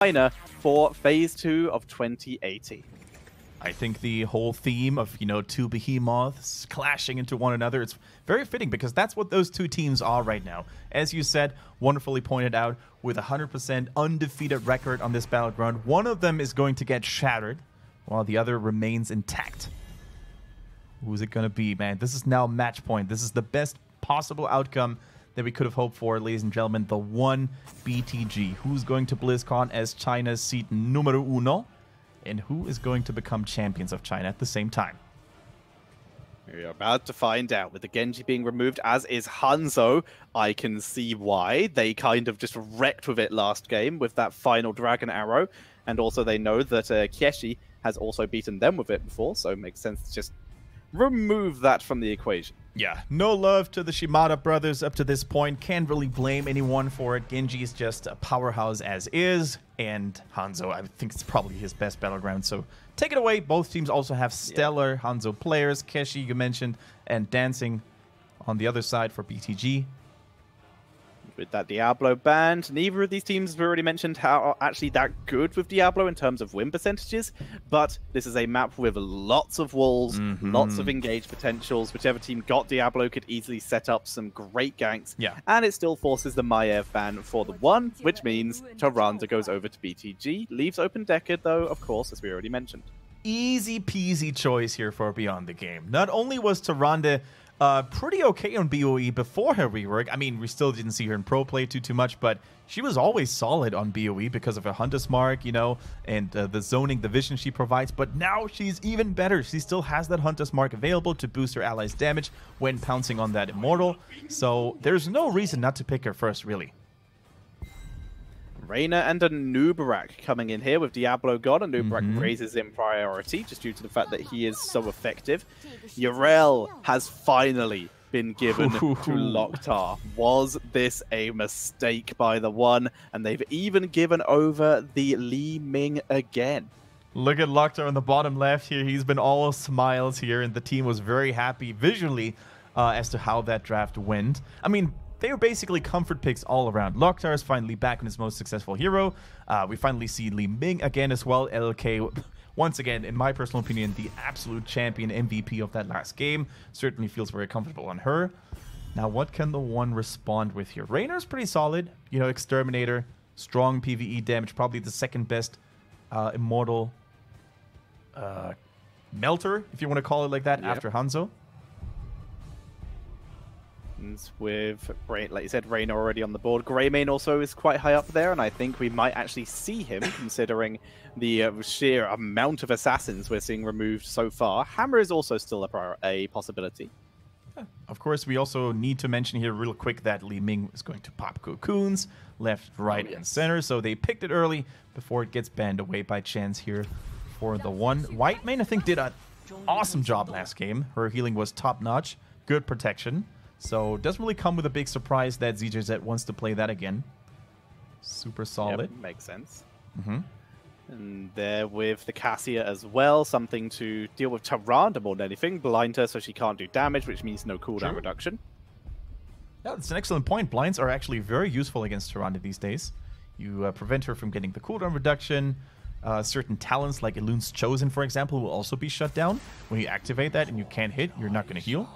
China for Phase 2 of 2080. I think the whole theme of, two behemoths clashing into one another, it's very fitting because that's what those two teams are right now. As you said, wonderfully pointed out, with a 100% undefeated record on this battleground, one of them is going to get shattered while the other remains intact. Who's it going to be, man? This is now match point. This is the best possible outcome that we could have hoped for, ladies and gentlemen. The one BTG. Who's going to BlizzCon as China's seed numero uno? And who is going to become champions of China at the same time? We're about to find out. With the Genji being removed, as is Hanzo, I can see why. They kind of just wrecked with it last game with that final Dragon Arrow. And also they know that Kieshi has also beaten them with it before, so it makes sense to just remove that from the equation. Yeah, no love to the Shimada brothers up to this point. Can't really blame anyone for it. Genji is just a powerhouse as is, and Hanzo, I think it's probably his best battleground, so take it away. Both teams also have stellar Hanzo players. Keshi, you mentioned, and Dancing on the other side for BTG. With that Diablo band, neither of these teams have already mentioned how are actually that good with Diablo in terms of win percentages, but this is a map with lots of walls, lots of engaged potentials. Whichever team got Diablo could easily set up some great ganks, and it still forces the Maiev ban for the one, which means Tyrande goes over to BTG, leaves open Decade though, of course, as we already mentioned. Easy peasy choice here for Beyond the Game. Not only was Tyrande pretty okay on BOE before her rework. I mean, we still didn't see her in pro play too much, but she was always solid on BOE because of her Hunter's Mark, and the zoning, the vision she provides. But now she's even better. She still has that Hunter's Mark available to boost her allies' damage when pouncing on that Immortal. So there's no reason not to pick her first, really. Reyna and a Nubarak coming in here with Diablo God, and Nubarak raises in priority just due to the fact that he is so effective. Yrel has finally been given to Loktar. Was this a mistake by the one? And they've even given over the Li Ming again. Look at Loktar on the bottom left here. He's been all smiles here, and the team was very happy visually as to how that draft went. I mean, they were basically comfort picks all around. Loktar is finally back on his most successful hero. We finally see Li Ming again as well. LK, once again, in my personal opinion, the absolute champion MVP of that last game. Certainly feels very comfortable on her. Now, what can the one respond with here? Reyna's pretty solid. Exterminator, strong PvE damage, probably the second best Immortal Melter, if you want to call it like that, after Hanzo. With, like you said, Reyna already on the board. Greymane also is quite high up there, and I think we might actually see him, considering the sheer amount of assassins we're seeing removed so far. Hammer is also still a possibility. Of course, we also need to mention here real quick that Li Ming is going to pop cocoons left, right, and center, so they picked it early before it gets banned away by chance here for the one. Whitemane, I think, did an awesome job last game. Her healing was top-notch, good protection. So, doesn't really come with a big surprise that ZJZ wants to play that again. Super solid. Yep, makes sense. And there with the Cassia as well, something to deal with Tyrande more than anything. Blind her so she can't do damage, which means no cooldown reduction. Yeah, that's an excellent point. Blinds are actually very useful against Tyrande these days. You prevent her from getting the cooldown reduction. Certain talents like Elune's Chosen, for example, will also be shut down. When you activate that and you can't hit, you're not going to heal.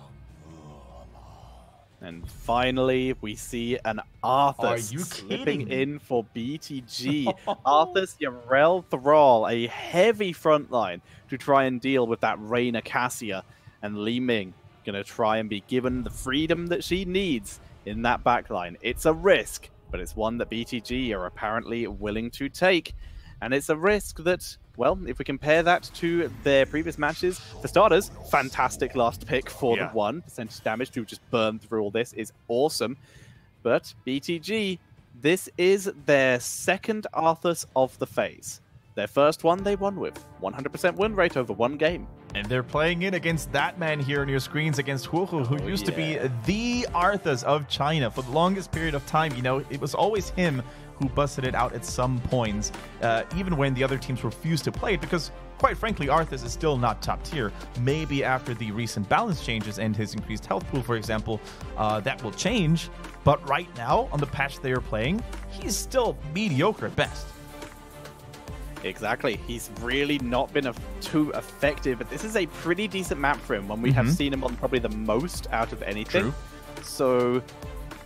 And finally, we see an Arthas slipping in for BTG. Arthas, Yrel, Thrall, a heavy front line to try and deal with that Reyna Cassia. And Li Ming going to try and be given the freedom that she needs in that backline. It's a risk, but it's one that BTG are apparently willing to take. And it's a risk that, well, if we compare that to their previous matches, for starters, fantastic last pick for the one. Percentage damage to just burn through all this is awesome. But BTG, this is their second Arthas of the phase. Their first one they won with 100% win rate over one game. And they're playing it against that man here on your screens, against Huohu, who used to be the Arthas of China for the longest period of time. It was always him who busted it out at some points, even when the other teams refused to play it, because, quite frankly, Arthas is still not top tier. Maybe after the recent balance changes and his increased health pool, for example, that will change. But right now, on the patch they are playing, he's still mediocre at best. Exactly. He's really not been too effective, but this is a pretty decent map for him, when we have seen him on probably the most out of anything. True. So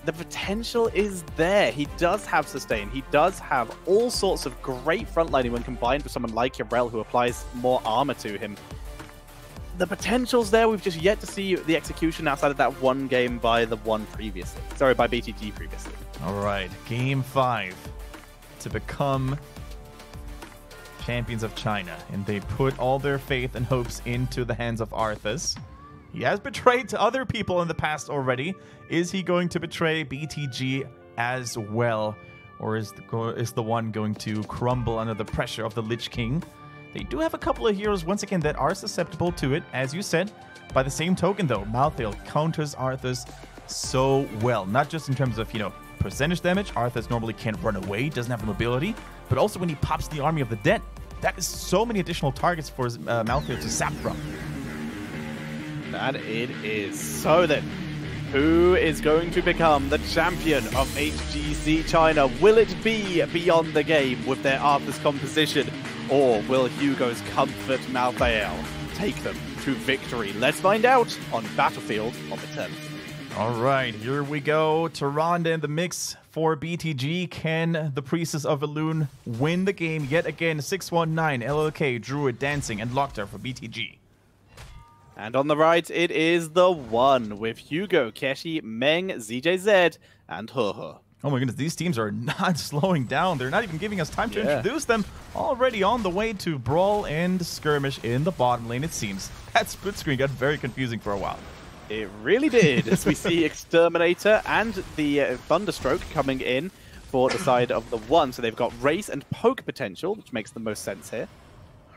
the potential is there. He does have sustain. He does have all sorts of great frontlining when combined with someone like Yarel, who applies more armor to him. The potential's there. We've just yet to see the execution outside of that one game by TheOne previously. Sorry, by BTG previously. All right, Game 5 to become champions of China, and they put all their faith and hopes into the hands of Arthas. He has betrayed other people in the past already. Is he going to betray BTG as well? Or is TheOne going to crumble under the pressure of the Lich King? They do have a couple of heroes, once again, that are susceptible to it, as you said. By the same token, though, Malthael counters Arthas so well. Not just in terms of, percentage damage. Arthas normally can't run away, doesn't have the mobility, but also when he pops the Army of the Dead. That is so many additional targets for Malthael to sap from. That it is. So then, who is going to become the champion of HGC China? Will it be Beyond the Game with their Arthas composition? Or will Hugo's Comfort Malthael take them to victory? Let's find out on Battlefield of Eternity. All right, here we go. Tyrande in the mix for BTG. Can the Priestess of Elune win the game yet again? 619, LLK, Druid, Dancing, and Locktar for BTG. And on the right, it is TheOne with Hugo, Keshi, Meng, ZJZ, and Hehe. Oh my goodness, these teams are not slowing down. They're not even giving us time to introduce them. Already on the way to brawl and skirmish in the bottom lane, it seems. That split screen got very confusing for a while. It really did, as we see Exterminator and the Thunderstroke coming in for the side of TheOne. So they've got race and poke potential, which makes the most sense here.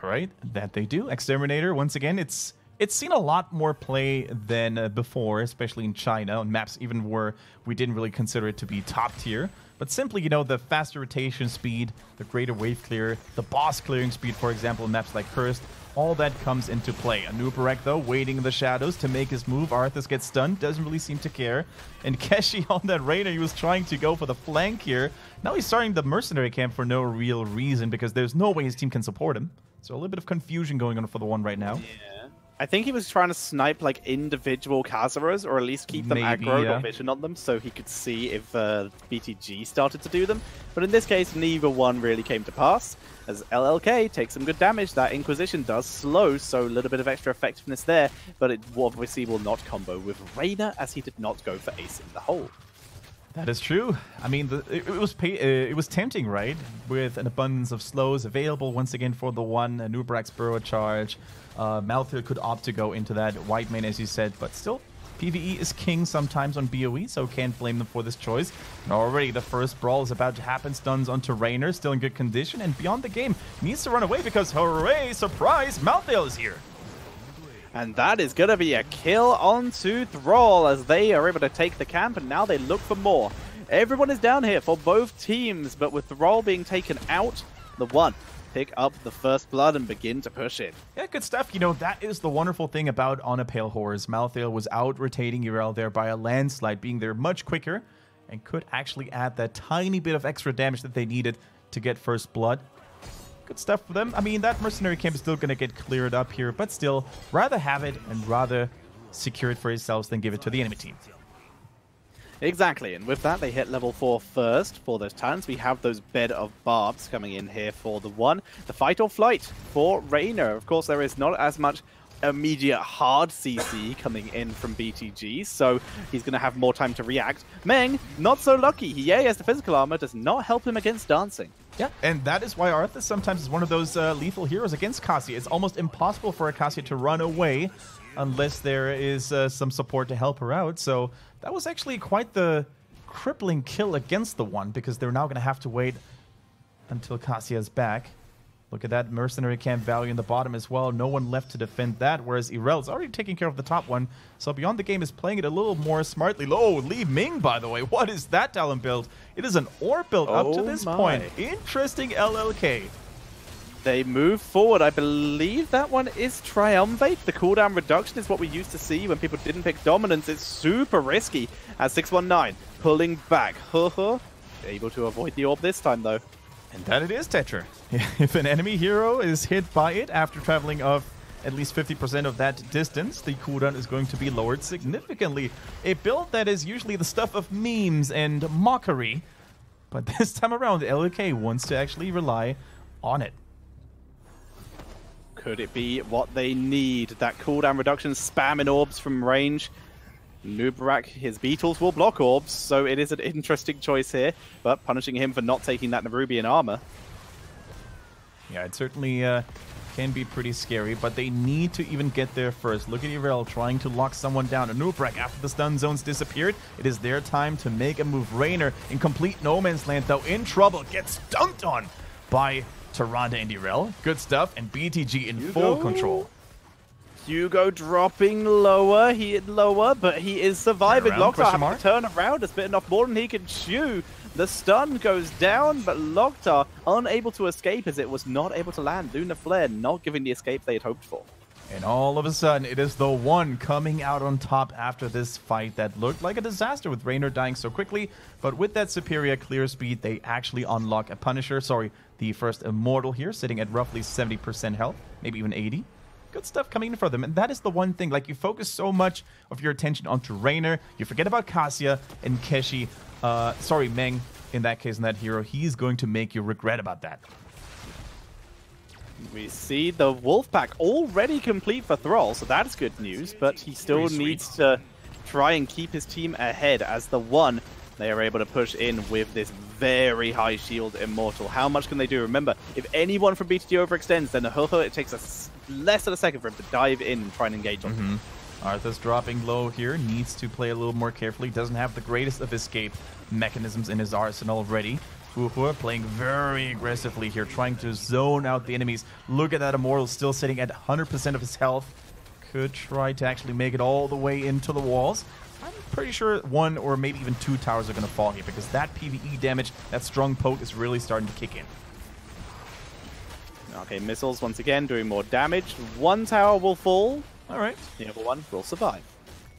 All right, that they do. Exterminator, once again, it's seen a lot more play than before, especially in China, on maps even where we didn't really consider it to be top tier. But simply, the faster rotation speed, the greater wave clear, the boss clearing speed, for example, in maps like Cursed, all that comes into play. Anubarak, though, waiting in the shadows to make his move. Arthas gets stunned, doesn't really seem to care. And Keshi on that Rainer, he was trying to go for the flank here. Now he's starting the mercenary camp for no real reason, because there's no way his team can support him. So a little bit of confusion going on for TheOne right now. Yeah. I think he was trying to snipe individual Kazaras, or at least keep them aggroed or vision on them, so he could see if BTG started to do them. But in this case, neither one really came to pass, as LLK takes some good damage. That Inquisition does slow, so a little bit of extra effectiveness there, but it obviously will not combo with Rainer, as he did not go for ace in the hole. That is true. I mean, it was tempting, right? With an abundance of slows available once again for TheOne, Anubarak's Burrow Charge. Malthael could opt to go into that white main, as you said, but still, PvE is king sometimes on BoE, so can't blame them for this choice. And already the first brawl is about to happen. Stuns onto Rainer, still in good condition, and Beyond the Game needs to run away because, hooray, surprise, Malthael is here. And that is going to be a kill onto Thrall, as they are able to take the camp, and now they look for more. Everyone is down here for both teams, but with Thrall being taken out, TheOne pick up the first blood and begin to push in. Yeah, good stuff. That is the wonderful thing about On a Pale Horse. Malthael was out-rotating Yarel there by a landslide, being there much quicker, and could actually add that tiny bit of extra damage that they needed to get first blood. Good stuff for them. I mean, that mercenary camp is still going to get cleared up here, but still, rather have it and rather secure it for yourselves than give it to the enemy team. Exactly, and with that, they hit level 4 first for those talents. We have those Bed of Barbs coming in here for TheOne. The Fight or Flight for Rainer. Of course, there is not as much immediate hard CC coming in from BTG, so he's going to have more time to react. Meng, not so lucky. He has the physical armor, does not help him against dancing. Yeah, and that is why Arthas sometimes is one of those lethal heroes against Cassia. It's almost impossible for a Cassia to run away unless there is some support to help her out. So that was actually quite the crippling kill against TheOne, because they're now going to have to wait until Cassia's back. Look at that mercenary camp value in the bottom as well. No one left to defend that, whereas Irel's already taking care of the top one. So Beyond the Game is playing it a little more smartly. Oh, Li Ming, by the way. What is that talent build? It is an orb build up to this point. Interesting LLK. They move forward. I believe that one is Triumvirate. The cooldown reduction is what we used to see when people didn't pick Dominance. It's super risky as 619 pulling back. Able to avoid the orb this time, though. And that it is, Tetra. If an enemy hero is hit by it after traveling of at least 50% of that distance, the cooldown is going to be lowered significantly. A build that is usually the stuff of memes and mockery, but this time around, LLK wants to actually rely on it. Could it be what they need? That cooldown reduction, spamming orbs from range. Nubrak, his beetles will block orbs, so it is an interesting choice here, but punishing him for not taking that Nerubian armor. Yeah, it certainly can be pretty scary, but they need to even get there first. Look at Irel trying to lock someone down. Nubrak, after the stun zones disappeared, it is their time to make a move. Raynor, in complete no man's land, though, in trouble, gets dunked on by Tyrande and Irel. Good stuff, and BTG in full control. Hugo dropping lower, but he is surviving. Loktar having to turn around, has bitten off more than he can chew. The stun goes down, but Loktar unable to escape as it was not able to land. Lunar Flare not giving the escape they had hoped for. And all of a sudden, it is TheOne coming out on top after this fight that looked like a disaster with Raynor dying so quickly. But with that superior clear speed, they actually unlock a Punisher. Sorry, the first Immortal here, sitting at roughly 70% health, maybe even 80. Good stuff coming in for them, and that is the one thing. Like, you focus so much of your attention onto Raynor, you forget about Cassia and Keshi. Sorry, Meng, in that case, in that hero. He's going to make you regret about that. We see the Wolfpack already complete for Thrall, so that's good news, but he still needs to try and keep his team ahead as TheOne. They are able to push in with this very high shield Immortal. How much can they do? Remember, if anyone from BTG overextends, then it takes less than a second for him to dive in and try and engage on him. Arthas dropping low here, needs to play a little more carefully, doesn't have the greatest of escape mechanisms in his arsenal already. Fuhua playing very aggressively here, trying to zone out the enemies. Look at that Immortal still sitting at 100% of his health. Could try to actually make it all the way into the walls. I'm pretty sure one or maybe even two towers are going to fall here because that PvE damage, that strong poke is really starting to kick in. Okay, missiles once again doing more damage. One tower will fall. All right. The other one will survive.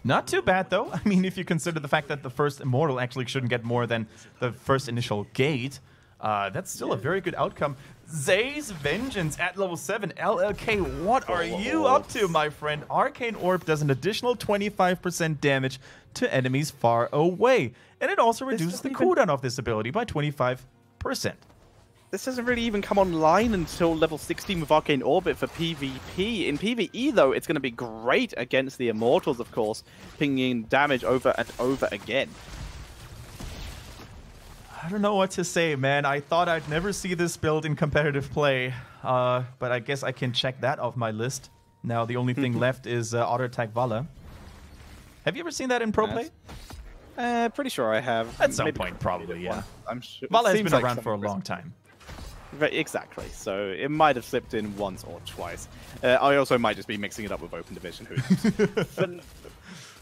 Not too bad, though. I mean, if you consider the fact that the first Immortal actually shouldn't get more than the first initial gate, that's still a very good outcome. Zay's Vengeance at level 7. LLK, what are you up to, my friend? Arcane Orb does an additional 25% damage to enemies far away. And it also reduces the cooldown of this ability by 25%. This doesn't really even come online until level 16 with Arcane Orbit for PvP. In PvE, though, it's going to be great against the Immortals, of course, pinging damage over and over again. I don't know what to say, man. I thought I'd never see this build in competitive play, but I guess I can check that off my list. Now the only thing left is Auto Attack Vala. Have you ever seen that in pro play? Pretty sure I have. At some point, probably, yeah. I'm sure. Vala has been around for a long time. Exactly, so it might have slipped in once or twice. I also might just be mixing it up with Open Division.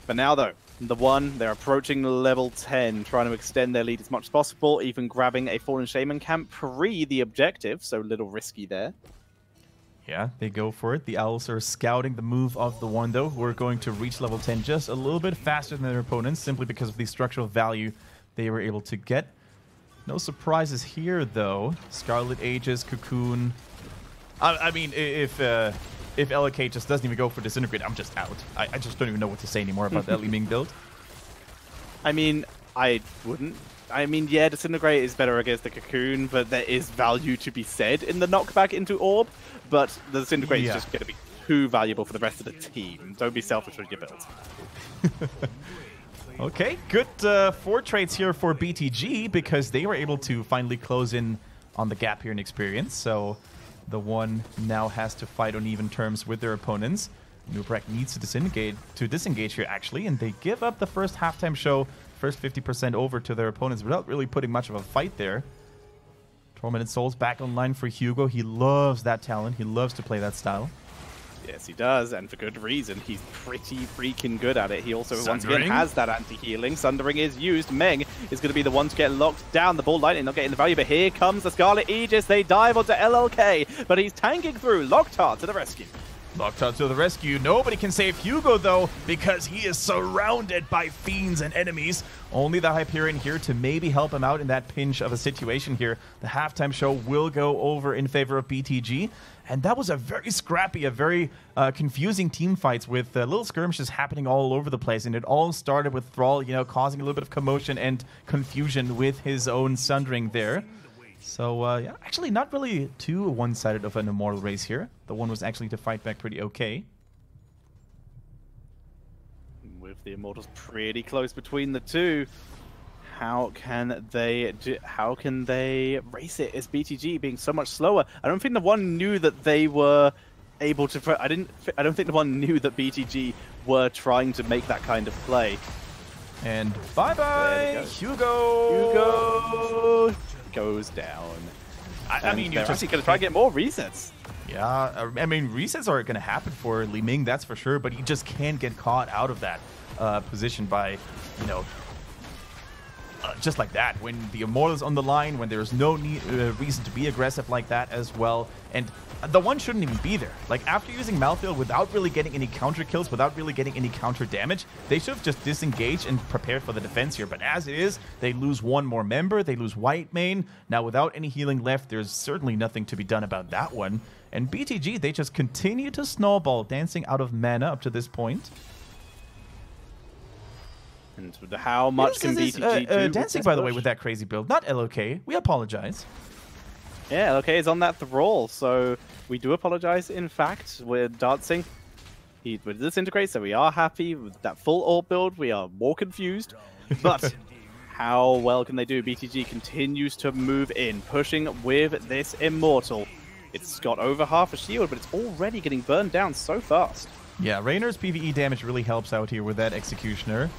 But now, though, TheOne, they're approaching level 10, trying to extend their lead as much as possible, even grabbing a Fallen Shaman camp pre the objective, so a little risky there. Yeah, they go for it. The Owls are scouting the move of TheOne, though, who are going to reach level 10 just a little bit faster than their opponents, simply because of the structural value they were able to get. No surprises here, though. Scarlet Aegis, Cocoon. I mean, if LK just doesn't even go for Disintegrate, I'm just out. I just don't even know what to say anymore about the Li Ming build. I mean, I wouldn't. I mean, yeah, Disintegrate is better against the Cocoon, but there is value to be said in the knockback into Orb. But the Disintegrate is just going to be too valuable for the rest of the team. Don't be selfish with your builds. Okay, good 4 trades here for BTG because they were able to finally close in on the gap here in experience. So TheOne now has to fight on even terms with their opponents. Nubrak needs to disengage here, actually, and they give up the first halftime show, first 50% over to their opponents without really putting much of a fight there. Tormented Souls back online for Hugo. He loves that talent. He loves to play that style. Yes, he does, and for good reason. He's pretty freaking good at it. He also, once again, has that anti-healing. Sundering is used. Meng is going to be the one to get locked down. The Ball Lightning not getting the value, but here comes the Scarlet Aegis. They dive onto LLK, but he's tanking through. Loktar to the rescue. Locked to the rescue. Nobody can save Hugo, though, because he is surrounded by fiends and enemies. Only the Hyperion here to maybe help him out in that pinch of a situation here. The halftime show will go over in favor of BTG. And that was a very scrappy, a very confusing team fights with little skirmishes happening all over the place. And it all started with Thrall, you know, causing a little bit of commotion and confusion with his own sundering there. So, yeah, actually not really too one-sided of an Immortal race here. The one was actually to fight back pretty okay. With the Immortals pretty close between the two, how can they race it? Is BTG being so much slower? I don't think the one knew that they were able to. I don't think the one knew that BTG were trying to make that kind of play. And bye-bye, Hugo goes down. I mean, you're actually going to try and get more resets. Yeah, I mean, resets are going to happen for Li Ming, that's for sure, but he just can't get caught out of that position by, you know, just like that. When the Immortal is on the line, when there's no reason to be aggressive like that as well, and the one shouldn't even be there. Like, after using Malthael without really getting any counter kills, without really getting any counter damage, they should have just disengaged and prepared for the defense here. But as it is, they lose one more member, they lose Whitemane. Now, without any healing left, there's certainly nothing to be done about that one. And BTG, they just continue to snowball, dancing out of mana up to this point. And how much can BTG do? Dancing, by the way, with that crazy build. Not LOK. We apologize. Yeah, LOK is on that Thrall, so we do apologize. In fact, we're dancing. He would disintegrate, so we are happy with that full orb build. We are more confused, but how well can they do? BTG continues to move in, pushing with this Immortal. It's got over half a shield, but it's already getting burned down so fast. Yeah, Raynor's PvE damage really helps out here with that Executioner.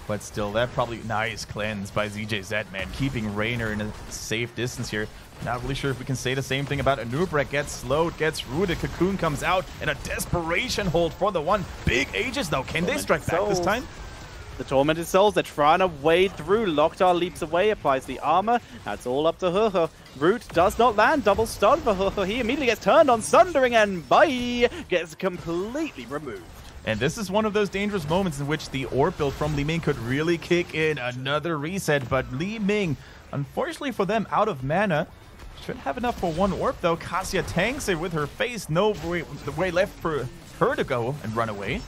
But still, that probably nice cleanse by ZJZ, man. Keeping Raynor in a safe distance here. Not really sure if we can say the same thing about Anubrek. Gets slowed, gets rooted. Cocoon comes out, and a desperation hold for the one. Big Aegis, though. Can they strike back this time? The Tormented Souls, they're trying to wade through. Locktar leaps away, applies the armor. That's all up to Huhu. Root does not land. Double stun for Huhu. He immediately gets turned on Sundering, and bye! Gets completely removed. And this is one of those dangerous moments in which the orb build from Li Ming could really kick in. Another reset, but Li Ming, unfortunately for them, out of mana. Should have enough for one orb, though. Cassia tanks it with her face. No way left for her to go and run away.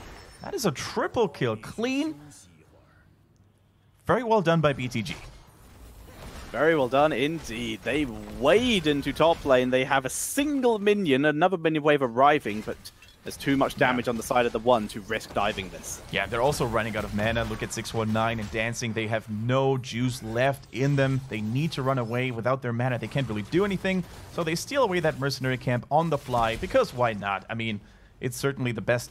That is a triple kill. Clean. Very well done by BTG. Very well done indeed. They wade into top lane. They have a single minion, another minion wave arriving, but there's too much damage on the side of the one to risk diving this. Yeah, they're also running out of mana. Look at 619 and dancing. They have no juice left in them. They need to run away. Without their mana, they can't really do anything. So they steal away that mercenary camp on the fly, because why not? I mean, it's certainly the best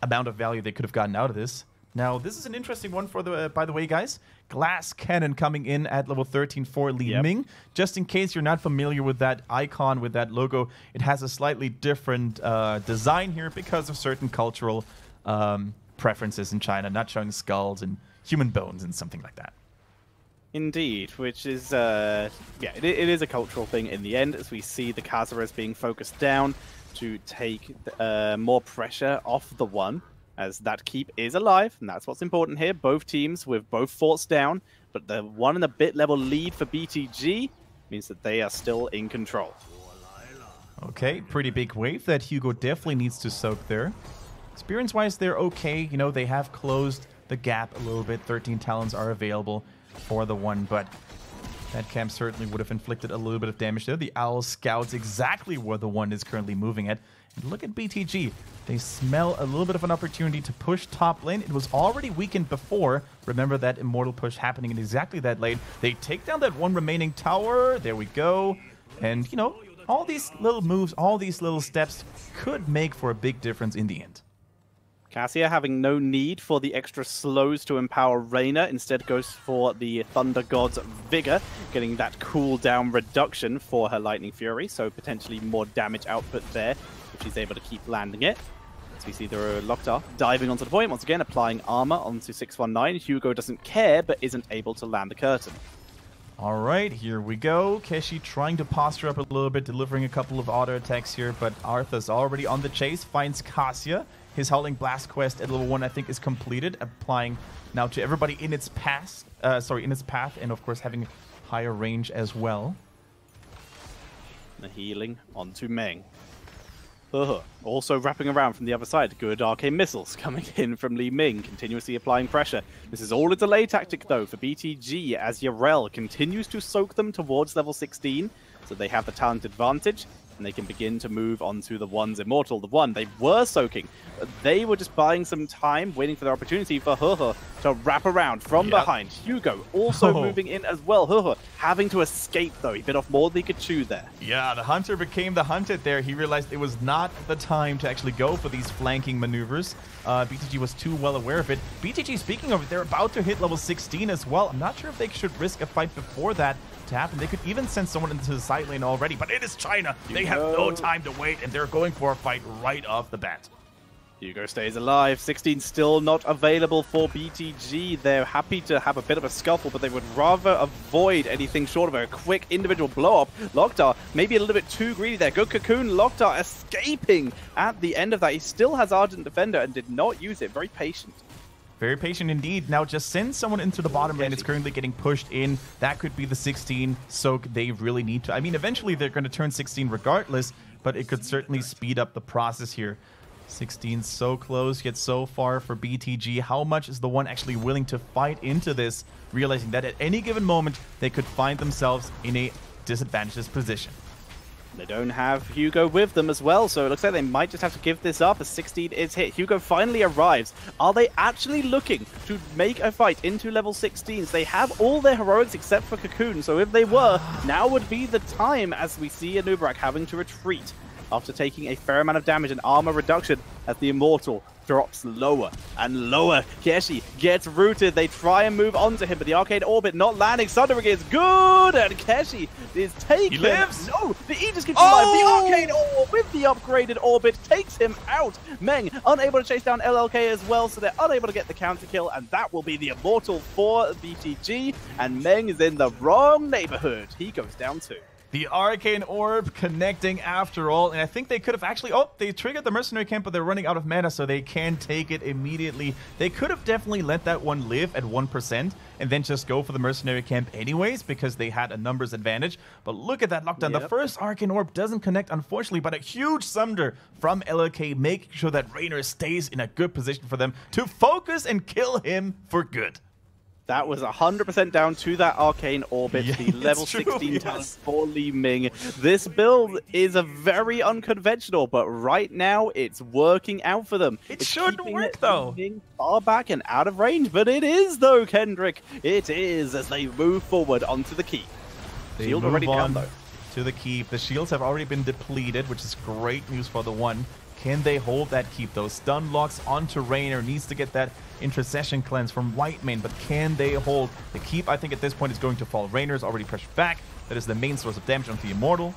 amount of value they could have gotten out of this. Now, this is an interesting one for the, by the way, guys. Glass Cannon coming in at level 13 for Li Ming. Just in case you're not familiar with that icon, with that logo, it has a slightly different design here because of certain cultural preferences in China, not showing skulls and human bones and something like that. Indeed, which is, yeah, it is a cultural thing in the end, as we see the Khazars being focused down to take more pressure off the one, as that keep is alive, and that's what's important here. Both teams with both forts down, but the 1 and a bit level lead for BTG means that they are still in control. Okay, pretty big wave that Hugo definitely needs to soak there. Experience-wise, they're okay. You know, they have closed the gap a little bit. 13 talents are available for the one, but that camp certainly would have inflicted a little bit of damage there. The Owl scouts exactly where the one is currently moving at. And look at BTG. They smell a little bit of an opportunity to push top lane. It was already weakened before. Remember that Immortal push happening in exactly that lane. They take down that one remaining tower. There we go. And, you know, all these little moves, all these little steps could make for a big difference in the end. Cassia having no need for the extra slows to empower Reyna, instead goes for the Thunder God's Vigor, getting that cooldown reduction for her Lightning Fury, so potentially more damage output there, if she's able to keep landing it. As we see the Locktar diving onto the point, once again applying armor onto 619. Hugo doesn't care, but isn't able to land the curtain. All right, here we go. Keshi trying to posture up a little bit, delivering a couple of auto attacks here, but Arthur's already on the chase, finds Cassia. His Howling Blast quest at level 1, I think, is completed, applying now to everybody in its path, and of course having higher range as well. The healing onto Meng. Also wrapping around from the other side, good arcane missiles coming in from Li Ming, continuously applying pressure. This is all a delay tactic though for BTG, as Yarel continues to soak them towards level 16, so they have the talent advantage, and they can begin to move on to the One's Immortal. The One they were soaking, but they were just buying some time, waiting for the opportunity for to wrap around from behind. Hugo also moving in as well. Having to escape though, he bit off more than he could chew there. Yeah, the hunter became the hunted there. He realized it was not the time to actually go for these flanking maneuvers. BTG was too well aware of it. BTG, speaking of it, they're about to hit level 16 as well. I'm not sure if they should risk a fight before that to happen. They could even send someone into the side lane already, but it is China. They have no time to wait, and they're going for a fight right off the bat. Hugo stays alive. 16 still not available for BTG. They're happy to have a bit of a scuffle, but they would rather avoid anything short of a quick individual blow-up. Locktar maybe a little bit too greedy there. Good Cocoon. Locktar escaping at the end of that. He still has Ardent Defender and did not use it. Very patient. Very patient indeed. Now just send someone into the bottom lane. It's currently getting pushed in. That could be the 16 soak they really need to. I mean, eventually they're going to turn 16 regardless, but it could certainly speed up the process here. 16 so close, yet so far for BTG. How much is the One actually willing to fight into this, realizing that at any given moment they could find themselves in a disadvantageous position? They don't have Hugo with them as well, so it looks like they might just have to give this up as 16 is hit. Hugo finally arrives. Are they actually looking to make a fight into level 16s? They have all their heroics except for Cocoon, so if they were, now would be the time as we see Anubarak having to retreat after taking a fair amount of damage and armor reduction as the Immortal drops lower and lower. Keshi gets rooted. They try and move on to him, but the Arcane Orbit not landing. Sundering is good, and Keshi is taken. He lives. No, the Aegis keeps him alive. The Arcane Orb with the upgraded Orbit takes him out. Meng unable to chase down LLK as well, so they're unable to get the counter kill, and that will be the Immortal for BTG, and Meng is in the wrong neighborhood. He goes down too. The Arcane Orb connecting after all, and I think they could have actually... Oh, they triggered the Mercenary Camp, but they're running out of mana, so they can take it immediately. They could have definitely let that one live at 1% and then just go for the Mercenary Camp anyways, because they had a numbers advantage. But look at that lockdown. Yep. The first Arcane Orb doesn't connect, unfortunately, but a huge Sunder from LLK, making sure that Raynor stays in a good position for them to focus and kill him for good. That was 100% down to that Arcane Orbit, the level 16 talent for Li Ming. This build is a very unconventional, but right now it's working out for them. It shouldn't work, though. Far back and out of range, but it is, though, Kendrick. It is, as they move forward onto the keep. Shield already down, though. To the keep. The shields have already been depleted, which is great news for the One. Can they hold that keep, though? Stun locks onto Raynor. Needs to get that intercession cleanse from Whitemane, but can they hold the keep? I think at this point it's going to fall. Raynor's already pressured back. That is the main source of damage onto the Immortal.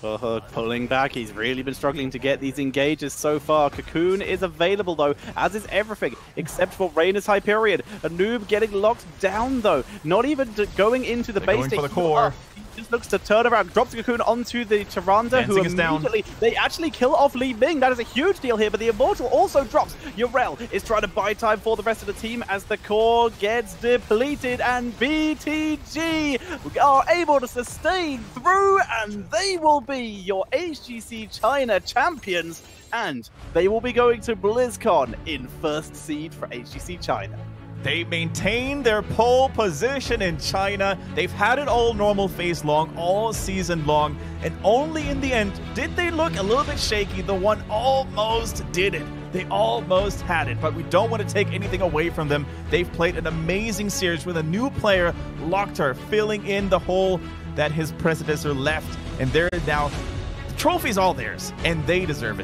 Pulling back. He's really been struggling to get these engages so far. Cocoon is available, though, as is everything, except for Raynor's Hyperion. A noob getting locked down, though. Not even going into the base station. Going for the core. Just looks to turn around, drops the Cocoon onto the Tyrande, who immediately, they actually kill off Li Ming. That is a huge deal here, but the Immortal also drops. Yarel is trying to buy time for the rest of the team as the core gets depleted, and BTG are able to sustain through, and they will be your HGC China champions, and they will be going to BlizzCon in first seed for HGC China. They maintain their pole position in China. They've had it all normal phase long, all season long, and only in the end did they look a little bit shaky. The One almost did it. They almost had it, but we don't want to take anything away from them. They've played an amazing series with a new player, Locktar, filling in the hole that his predecessor left, and they're now, the trophy's all theirs, and they deserve it.